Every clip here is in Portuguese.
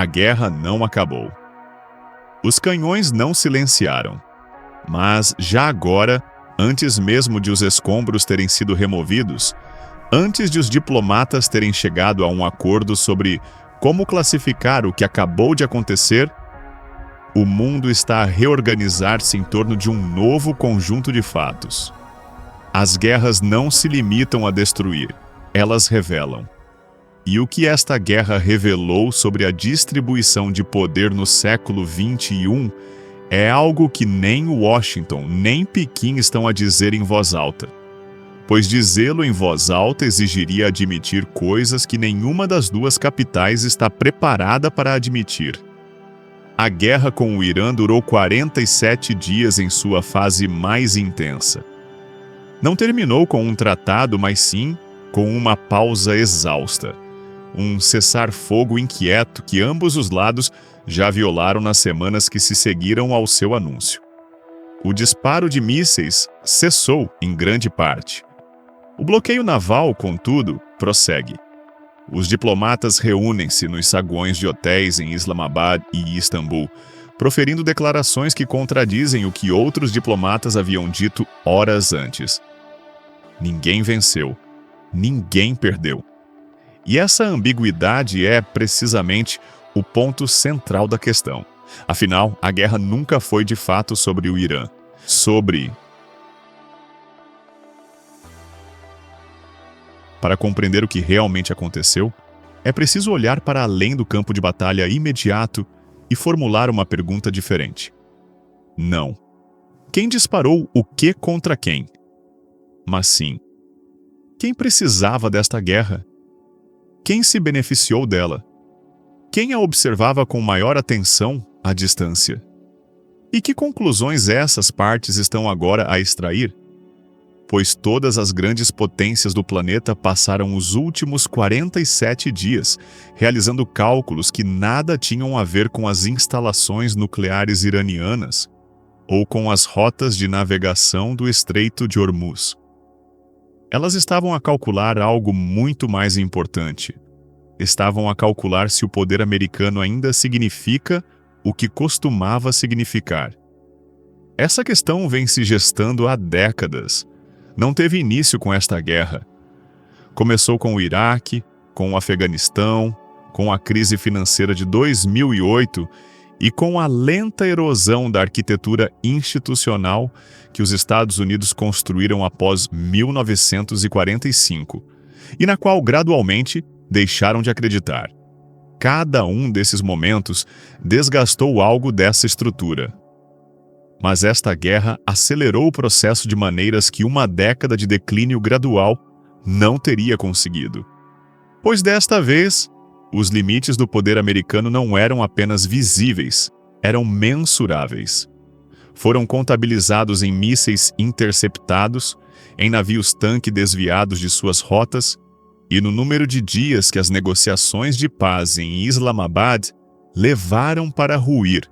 a guerra não acabou. Os canhões não silenciaram, mas já agora, antes mesmo de os escombros terem sido removidos, antes de os diplomatas terem chegado a um acordo sobre como classificar o que acabou de acontecer, o mundo está a reorganizar-se em torno de um novo conjunto de fatos. As guerras não se limitam a destruir, elas revelam. E o que esta guerra revelou sobre a distribuição de poder no século XXI é algo que nem Washington nem Pequim estão a dizer em voz alta, pois dizê-lo em voz alta exigiria admitir coisas que nenhuma das duas capitais está preparada para admitir. A guerra com o Irã durou 47 dias em sua fase mais intensa. Não terminou com um tratado, mas sim com uma pausa exausta. Um cessar-fogo inquieto que ambos os lados já violaram nas semanas que se seguiram ao seu anúncio. O disparo de mísseis cessou em grande parte. O bloqueio naval, contudo, prossegue. Os diplomatas reúnem-se nos saguões de hotéis em Islamabad e Istambul, proferindo declarações que contradizem o que outros diplomatas haviam dito horas antes. Ninguém venceu. Ninguém perdeu. E essa ambiguidade é, precisamente, o ponto central da questão. Afinal, a guerra nunca foi de fato sobre o Irã. Para compreender o que realmente aconteceu, é preciso olhar para além do campo de batalha imediato e formular uma pergunta diferente. Não. Quem disparou o que contra quem? Mas sim, quem precisava desta guerra? Quem se beneficiou dela? Quem a observava com maior atenção à distância? E que conclusões essas partes estão agora a extrair? Pois todas as grandes potências do planeta passaram os últimos 47 dias realizando cálculos que nada tinham a ver com as instalações nucleares iranianas ou com as rotas de navegação do Estreito de Hormuz. Elas estavam a calcular algo muito mais importante. Estavam a calcular se o poder americano ainda significa o que costumava significar. Essa questão vem se gestando há décadas. Não teve início com esta guerra. Começou com o Iraque, com o Afeganistão, com a crise financeira de 2008 e com a lenta erosão da arquitetura institucional que os Estados Unidos construíram após 1945, e na qual gradualmente deixaram de acreditar. Cada um desses momentos desgastou algo dessa estrutura. Mas esta guerra acelerou o processo de maneiras que uma década de declínio gradual não teria conseguido. Pois desta vez, os limites do poder americano não eram apenas visíveis, eram mensuráveis. Foram contabilizados em mísseis interceptados, em navios-tanque desviados de suas rotas e no número de dias que as negociações de paz em Islamabad levaram para ruir,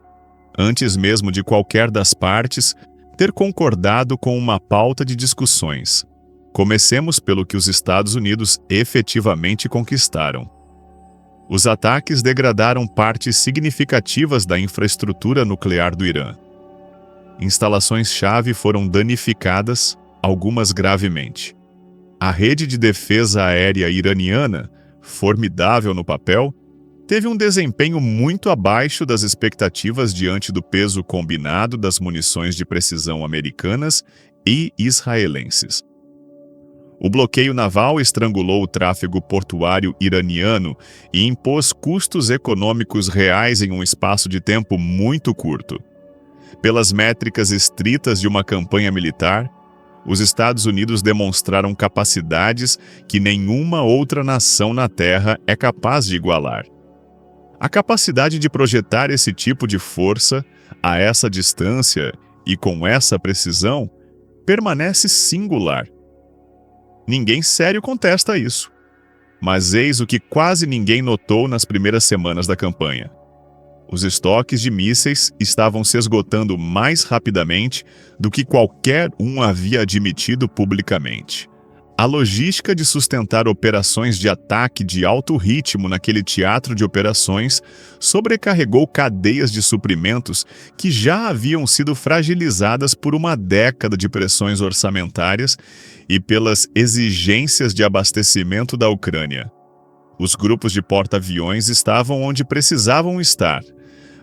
antes mesmo de qualquer das partes ter concordado com uma pauta de discussões. Comecemos pelo que os Estados Unidos efetivamente conquistaram. Os ataques degradaram partes significativas da infraestrutura nuclear do Irã. Instalações-chave foram danificadas, algumas gravemente. A rede de defesa aérea iraniana, formidável no papel, teve um desempenho muito abaixo das expectativas diante do peso combinado das munições de precisão americanas e israelenses. O bloqueio naval estrangulou o tráfego portuário iraniano e impôs custos econômicos reais em um espaço de tempo muito curto. Pelas métricas estritas de uma campanha militar, os Estados Unidos demonstraram capacidades que nenhuma outra nação na Terra é capaz de igualar. A capacidade de projetar esse tipo de força a essa distância e com essa precisão permanece singular. Ninguém sério contesta isso. Mas eis o que quase ninguém notou nas primeiras semanas da campanha. Os estoques de mísseis estavam se esgotando mais rapidamente do que qualquer um havia admitido publicamente. A logística de sustentar operações de ataque de alto ritmo naquele teatro de operações sobrecarregou cadeias de suprimentos que já haviam sido fragilizadas por uma década de pressões orçamentárias e pelas exigências de abastecimento da Ucrânia. Os grupos de porta-aviões estavam onde precisavam estar,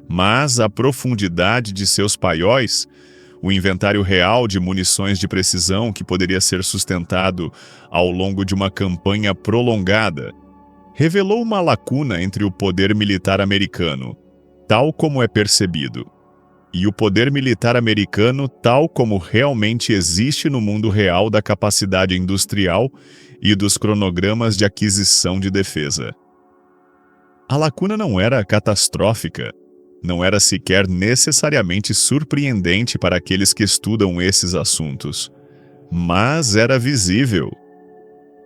mas a profundidade de seus paióis, o inventário real de munições de precisão que poderia ser sustentado ao longo de uma campanha prolongada, revelou uma lacuna entre o poder militar americano, tal como é percebido, e o poder militar americano tal como realmente existe no mundo real da capacidade industrial e dos cronogramas de aquisição de defesa. A lacuna não era catastrófica, não era sequer necessariamente surpreendente para aqueles que estudam esses assuntos, mas era visível.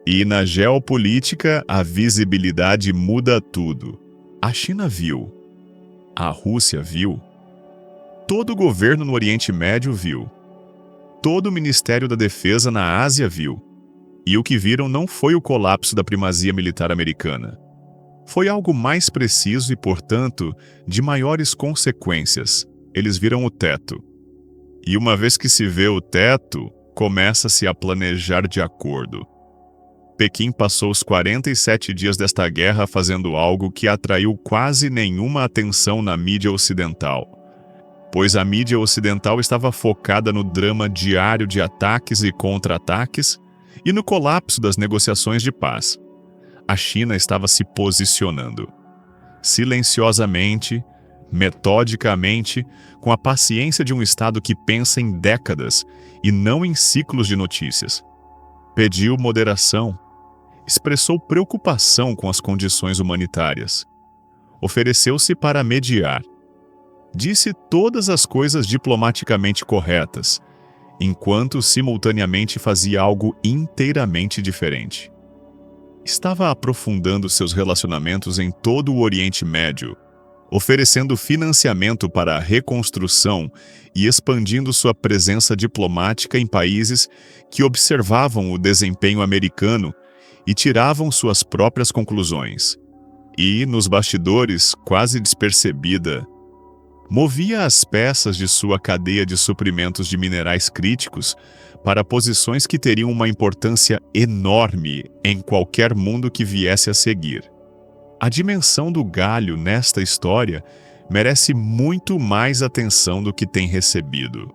E na geopolítica, a visibilidade muda tudo. A China viu, a Rússia viu, todo o governo no Oriente Médio viu, todo o Ministério da Defesa na Ásia viu, e o que viram não foi o colapso da primazia militar americana. Foi algo mais preciso e, portanto, de maiores consequências. Eles viram o teto. E uma vez que se vê o teto, começa-se a planejar de acordo. Pequim passou os 47 dias desta guerra fazendo algo que atraiu quase nenhuma atenção na mídia ocidental, pois a mídia ocidental estava focada no drama diário de ataques e contra-ataques e no colapso das negociações de paz. A China estava se posicionando, silenciosamente, metodicamente, com a paciência de um Estado que pensa em décadas e não em ciclos de notícias. Pediu moderação, expressou preocupação com as condições humanitárias, ofereceu-se para mediar, disse todas as coisas diplomaticamente corretas, enquanto simultaneamente fazia algo inteiramente diferente. Estava aprofundando seus relacionamentos em todo o Oriente Médio, oferecendo financiamento para a reconstrução e expandindo sua presença diplomática em países que observavam o desempenho americano e tiravam suas próprias conclusões. E, nos bastidores, quase despercebida, movia as peças de sua cadeia de suprimentos de minerais críticos para posições que teriam uma importância enorme em qualquer mundo que viesse a seguir. A dimensão do galho nesta história merece muito mais atenção do que tem recebido.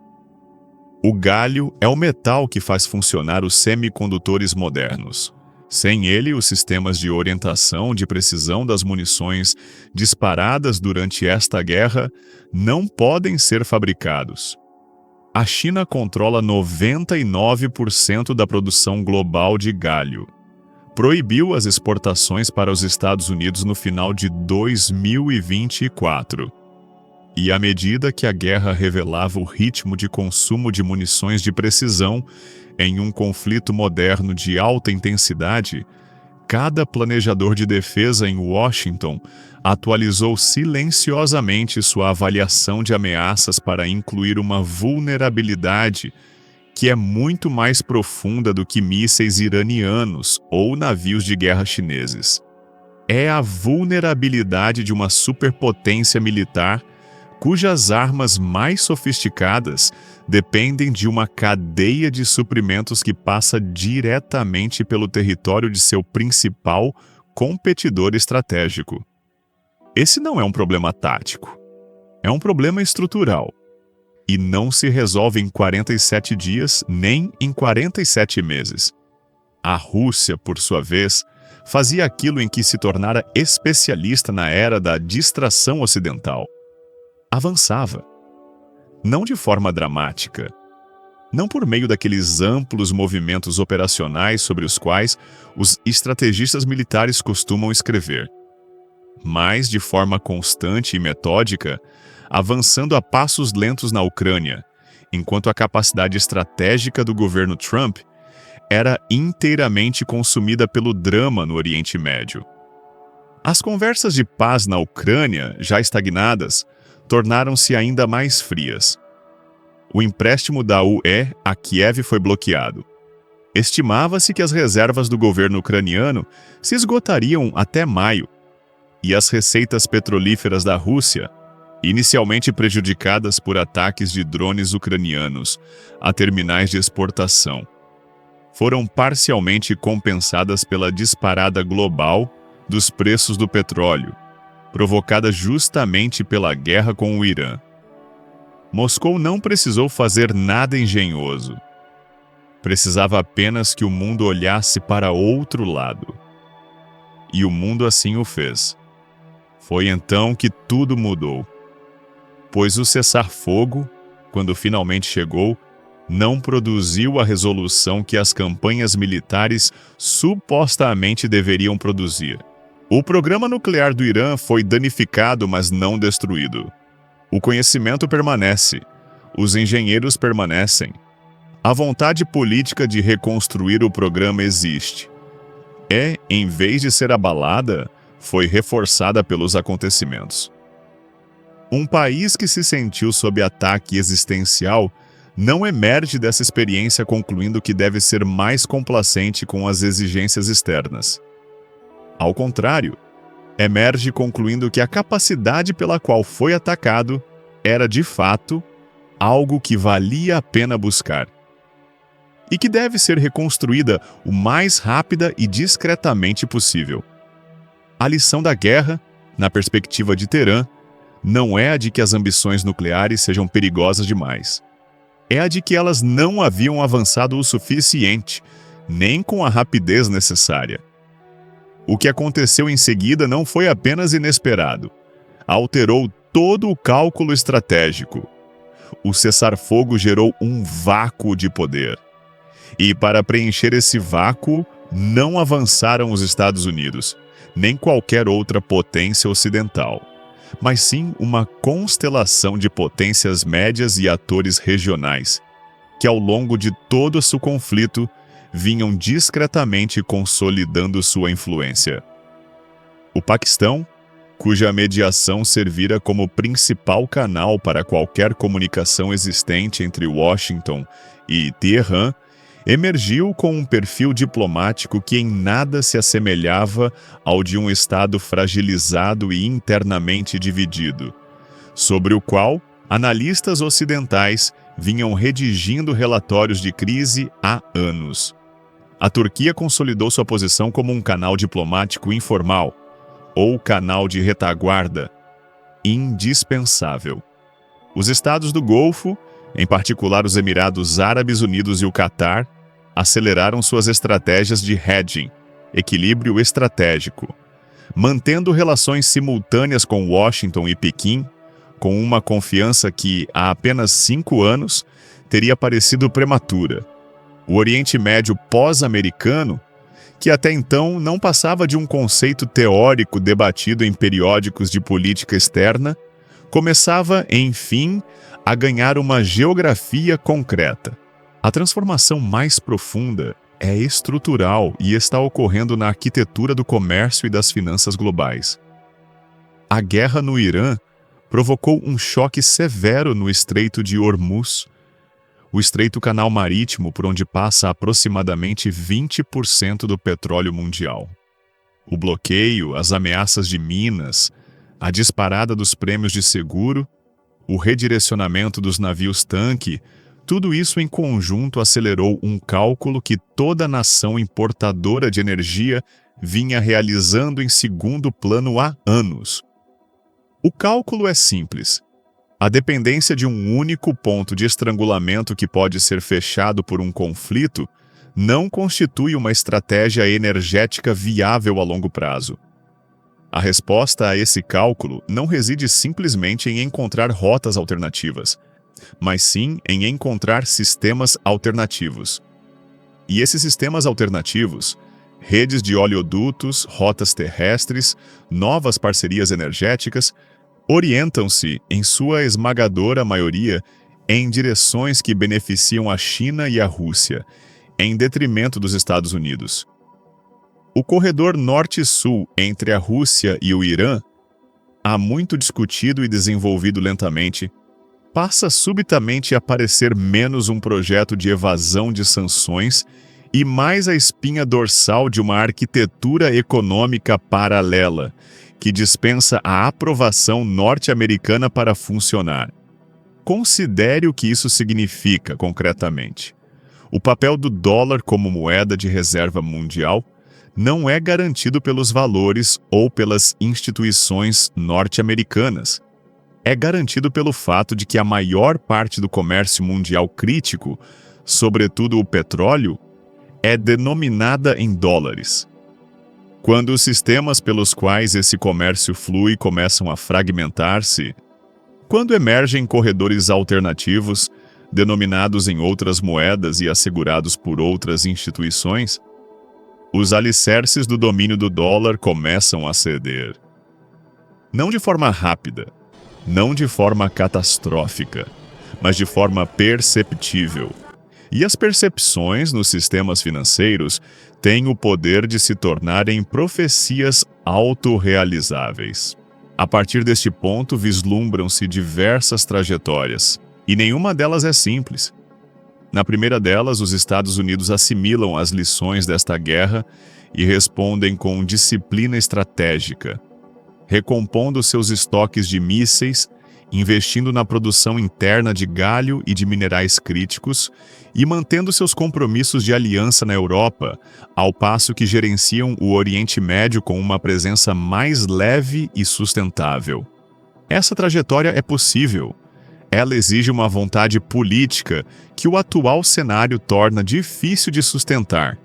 O galho é o metal que faz funcionar os semicondutores modernos. Sem ele, os sistemas de orientação de precisão das munições disparadas durante esta guerra não podem ser fabricados. A China controla 99% da produção global de galho. Proibiu as exportações para os Estados Unidos no final de 2024. E à medida que a guerra revelava o ritmo de consumo de munições de precisão em um conflito moderno de alta intensidade, cada planejador de defesa em Washington atualizou silenciosamente sua avaliação de ameaças para incluir uma vulnerabilidade que é muito mais profunda do que mísseis iranianos ou navios de guerra chineses. É a vulnerabilidade de uma superpotência militar cujas armas mais sofisticadas dependem de uma cadeia de suprimentos que passa diretamente pelo território de seu principal competidor estratégico. Esse não é um problema tático, é um problema estrutural, e não se resolve em 47 dias nem em 47 meses. A Rússia, por sua vez, fazia aquilo em que se tornara especialista na era da distração ocidental. Avançava. Não de forma dramática. Não por meio daqueles amplos movimentos operacionais sobre os quais os estrategistas militares costumam escrever, mas de forma constante e metódica, avançando a passos lentos na Ucrânia, enquanto a capacidade estratégica do governo Trump era inteiramente consumida pelo drama no Oriente Médio. As conversas de paz na Ucrânia, já estagnadas, tornaram-se ainda mais frias. O empréstimo da UE a Kiev foi bloqueado. Estimava-se que as reservas do governo ucraniano se esgotariam até maio, e as receitas petrolíferas da Rússia, inicialmente prejudicadas por ataques de drones ucranianos a terminais de exportação, foram parcialmente compensadas pela disparada global dos preços do petróleo, provocada justamente pela guerra com o Irã. Moscou não precisou fazer nada engenhoso. Precisava apenas que o mundo olhasse para outro lado. E o mundo assim o fez. Foi então que tudo mudou. Pois o cessar-fogo, quando finalmente chegou, não produziu a resolução que as campanhas militares supostamente deveriam produzir. O programa nuclear do Irã foi danificado, mas não destruído. O conhecimento permanece, os engenheiros permanecem. A vontade política de reconstruir o programa existe. Em vez de ser abalada, foi reforçada pelos acontecimentos. Um país que se sentiu sob ataque existencial não emerge dessa experiência concluindo que deve ser mais complacente com as exigências externas. Ao contrário, emerge concluindo que a capacidade pela qual foi atacado era, de fato, algo que valia a pena buscar. E que deve ser reconstruída o mais rápida e discretamente possível. A lição da guerra, na perspectiva de Teherã, não é a de que as ambições nucleares sejam perigosas demais. É a de que elas não haviam avançado o suficiente, nem com a rapidez necessária. O que aconteceu em seguida não foi apenas inesperado. Alterou todo o cálculo estratégico. O cessar-fogo gerou um vácuo de poder. E para preencher esse vácuo, não avançaram os Estados Unidos, nem qualquer outra potência ocidental, mas sim uma constelação de potências médias e atores regionais, que ao longo de todo esse conflito vinham discretamente consolidando sua influência. O Paquistão, cuja mediação servira como principal canal para qualquer comunicação existente entre Washington e Teherã, emergiu com um perfil diplomático que em nada se assemelhava ao de um Estado fragilizado e internamente dividido, sobre o qual analistas ocidentais vinham redigindo relatórios de crise há anos. A Turquia consolidou sua posição como um canal diplomático informal, ou canal de retaguarda, indispensável. Os estados do Golfo, em particular os Emirados Árabes Unidos e o Catar, aceleraram suas estratégias de hedging, equilíbrio estratégico, mantendo relações simultâneas com Washington e Pequim, com uma confiança que, há apenas 5 anos, teria parecido prematura. O Oriente Médio pós-americano, que até então não passava de um conceito teórico debatido em periódicos de política externa, começava, enfim, a ganhar uma geografia concreta. A transformação mais profunda é estrutural e está ocorrendo na arquitetura do comércio e das finanças globais. A guerra no Irã provocou um choque severo no Estreito de Hormuz, o estreito canal marítimo por onde passa aproximadamente 20% do petróleo mundial. O bloqueio, as ameaças de minas, a disparada dos prêmios de seguro, o redirecionamento dos navios-tanque, tudo isso em conjunto acelerou um cálculo que toda nação importadora de energia vinha realizando em segundo plano há anos. O cálculo é simples. A dependência de um único ponto de estrangulamento que pode ser fechado por um conflito não constitui uma estratégia energética viável a longo prazo. A resposta a esse cálculo não reside simplesmente em encontrar rotas alternativas, mas sim em encontrar sistemas alternativos. E esses sistemas alternativos, redes de oleodutos, rotas terrestres, novas parcerias energéticas, orientam-se, em sua esmagadora maioria, em direções que beneficiam a China e a Rússia, em detrimento dos Estados Unidos. O corredor norte-sul entre a Rússia e o Irã, há muito discutido e desenvolvido lentamente, passa subitamente a parecer menos um projeto de evasão de sanções e mais a espinha dorsal de uma arquitetura econômica paralela, que dispensa a aprovação norte-americana para funcionar. Considere o que isso significa concretamente. O papel do dólar como moeda de reserva mundial não é garantido pelos valores ou pelas instituições norte-americanas. É garantido pelo fato de que a maior parte do comércio mundial crítico, sobretudo o petróleo, é denominada em dólares. Quando os sistemas pelos quais esse comércio flui começam a fragmentar-se, quando emergem corredores alternativos, denominados em outras moedas e assegurados por outras instituições, os alicerces do domínio do dólar começam a ceder. Não de forma rápida, não de forma catastrófica, mas de forma perceptível. E as percepções nos sistemas financeiros têm o poder de se tornarem profecias autorrealizáveis. A partir deste ponto, vislumbram-se diversas trajetórias, e nenhuma delas é simples. Na primeira delas, os Estados Unidos assimilam as lições desta guerra e respondem com disciplina estratégica, recompondo seus estoques de mísseis, investindo na produção interna de galho e de minerais críticos e mantendo seus compromissos de aliança na Europa, ao passo que gerenciam o Oriente Médio com uma presença mais leve e sustentável. Essa trajetória é possível. Ela exige uma vontade política que o atual cenário torna difícil de sustentar,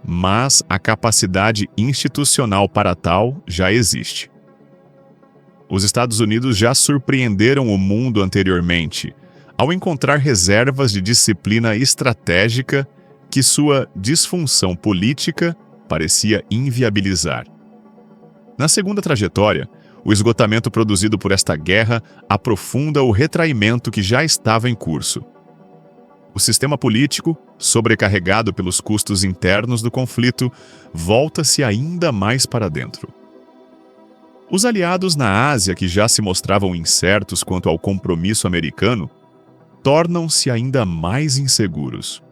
mas a capacidade institucional para tal já existe. Os Estados Unidos já surpreenderam o mundo anteriormente, ao encontrar reservas de disciplina estratégica que sua disfunção política parecia inviabilizar. Na segunda trajetória, o esgotamento produzido por esta guerra aprofunda o retraimento que já estava em curso. O sistema político, sobrecarregado pelos custos internos do conflito, volta-se ainda mais para dentro. Os aliados na Ásia, que já se mostravam incertos quanto ao compromisso americano, tornam-se ainda mais inseguros.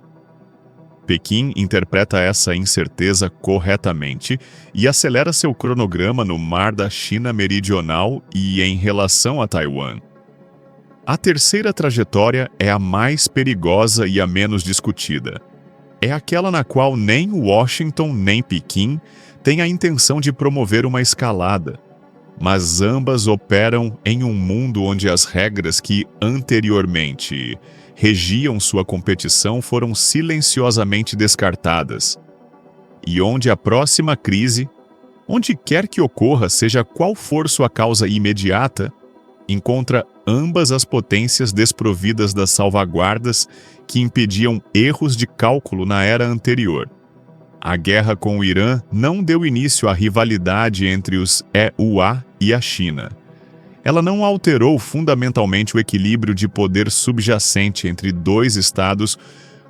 Pequim interpreta essa incerteza corretamente e acelera seu cronograma no Mar da China Meridional e em relação a Taiwan. A terceira trajetória é a mais perigosa e a menos discutida. É aquela na qual nem Washington nem Pequim têm a intenção de promover uma escalada, mas ambas operam em um mundo onde as regras que anteriormente regiam sua competição foram silenciosamente descartadas, e onde a próxima crise, onde quer que ocorra, seja qual for sua causa imediata, encontra ambas as potências desprovidas das salvaguardas que impediam erros de cálculo na era anterior. A guerra com o Irã não deu início à rivalidade entre os EUA e a China. Ela não alterou fundamentalmente o equilíbrio de poder subjacente entre dois estados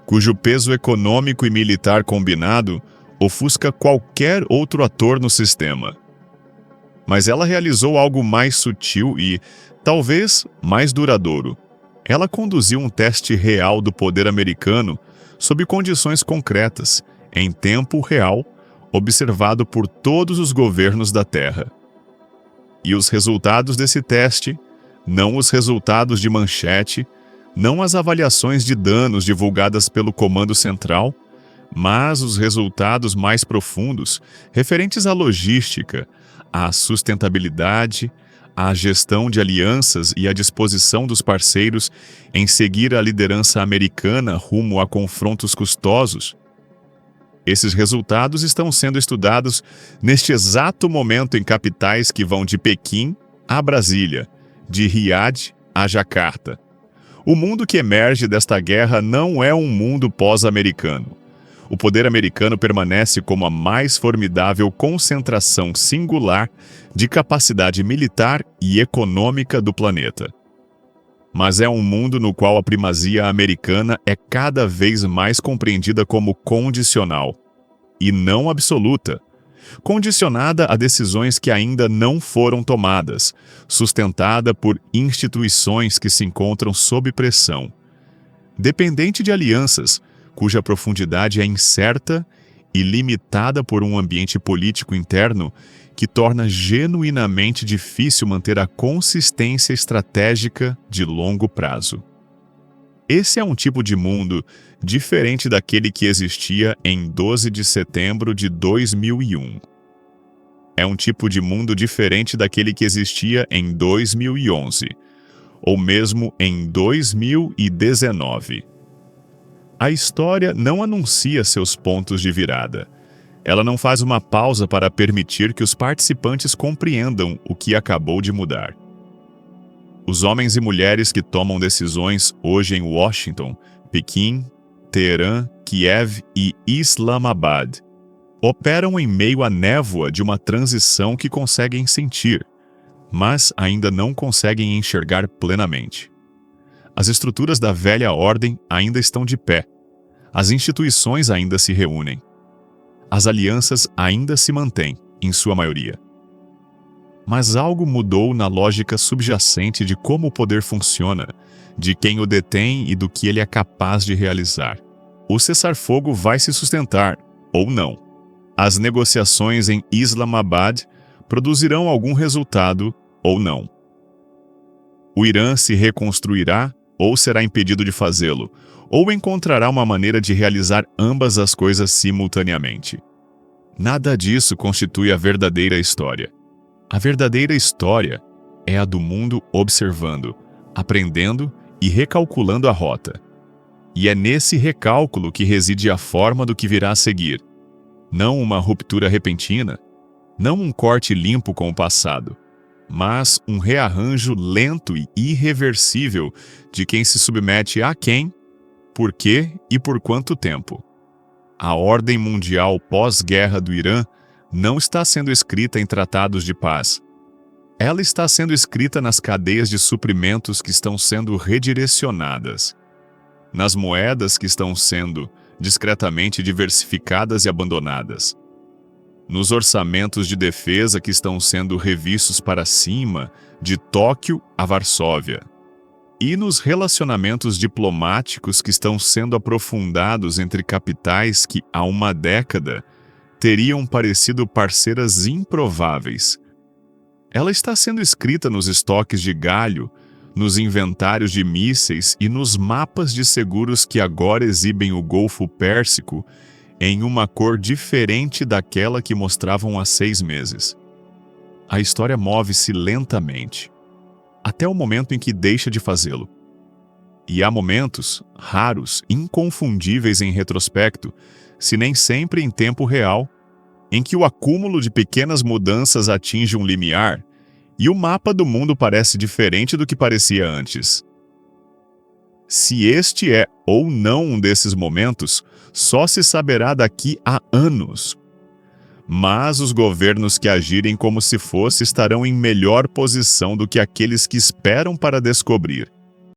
cujo peso econômico e militar combinado ofusca qualquer outro ator no sistema. Mas ela realizou algo mais sutil e, talvez, mais duradouro. Ela conduziu um teste real do poder americano sob condições concretas, em tempo real, observado por todos os governos da Terra. E os resultados desse teste, não os resultados de manchete, não as avaliações de danos divulgadas pelo Comando Central, mas os resultados mais profundos, referentes à logística, à sustentabilidade, à gestão de alianças e à disposição dos parceiros em seguir a liderança americana rumo a confrontos custosos. Esses resultados estão sendo estudados neste exato momento em capitais que vão de Pequim a Brasília, de Riad a Jacarta. O mundo que emerge desta guerra não é um mundo pós-americano. O poder americano permanece como a mais formidável concentração singular de capacidade militar e econômica do planeta. Mas é um mundo no qual a primazia americana é cada vez mais compreendida como condicional, e não absoluta, condicionada a decisões que ainda não foram tomadas, sustentada por instituições que se encontram sob pressão, dependente de alianças, cuja profundidade é incerta e limitada por um ambiente político interno que torna genuinamente difícil manter a consistência estratégica de longo prazo. Esse é um tipo de mundo diferente daquele que existia em 12 de setembro de 2001. É um tipo de mundo diferente daquele que existia em 2011, ou mesmo em 2019. A história não anuncia seus pontos de virada. Ela não faz uma pausa para permitir que os participantes compreendam o que acabou de mudar. Os homens e mulheres que tomam decisões hoje em Washington, Pequim, Teherã, Kiev e Islamabad operam em meio à névoa de uma transição que conseguem sentir, mas ainda não conseguem enxergar plenamente. As estruturas da velha ordem ainda estão de pé. As instituições ainda se reúnem. As alianças ainda se mantêm, em sua maioria. Mas algo mudou na lógica subjacente de como o poder funciona, de quem o detém e do que ele é capaz de realizar. O cessar-fogo vai se sustentar, ou não. As negociações em Islamabad produzirão algum resultado, ou não. O Irã se reconstruirá ou será impedido de fazê-lo, ou encontrará uma maneira de realizar ambas as coisas simultaneamente. Nada disso constitui a verdadeira história. A verdadeira história é a do mundo observando, aprendendo e recalculando a rota. E é nesse recálculo que reside a forma do que virá a seguir. Não uma ruptura repentina, não um corte limpo com o passado, mas um rearranjo lento e irreversível de quem se submete a quem, por quê e por quanto tempo. A ordem mundial pós-guerra do Irã não está sendo escrita em tratados de paz. Ela está sendo escrita nas cadeias de suprimentos que estão sendo redirecionadas, nas moedas que estão sendo discretamente diversificadas e abandonadas, nos orçamentos de defesa que estão sendo revistos para cima, de Tóquio a Varsóvia, e nos relacionamentos diplomáticos que estão sendo aprofundados entre capitais que, há uma década, teriam parecido parceiras improváveis. Ela está sendo escrita nos estoques de galho, nos inventários de mísseis e nos mapas de seguros que agora exibem o Golfo Pérsico em uma cor diferente daquela que mostravam há 6 meses. A história move-se lentamente, até o momento em que deixa de fazê-lo. E há momentos, raros, inconfundíveis em retrospecto, se nem sempre em tempo real, em que o acúmulo de pequenas mudanças atinge um limiar e o mapa do mundo parece diferente do que parecia antes. Se este é ou não um desses momentos, só se saberá daqui a anos. Mas os governos que agirem como se fosse estarão em melhor posição do que aqueles que esperam para descobrir.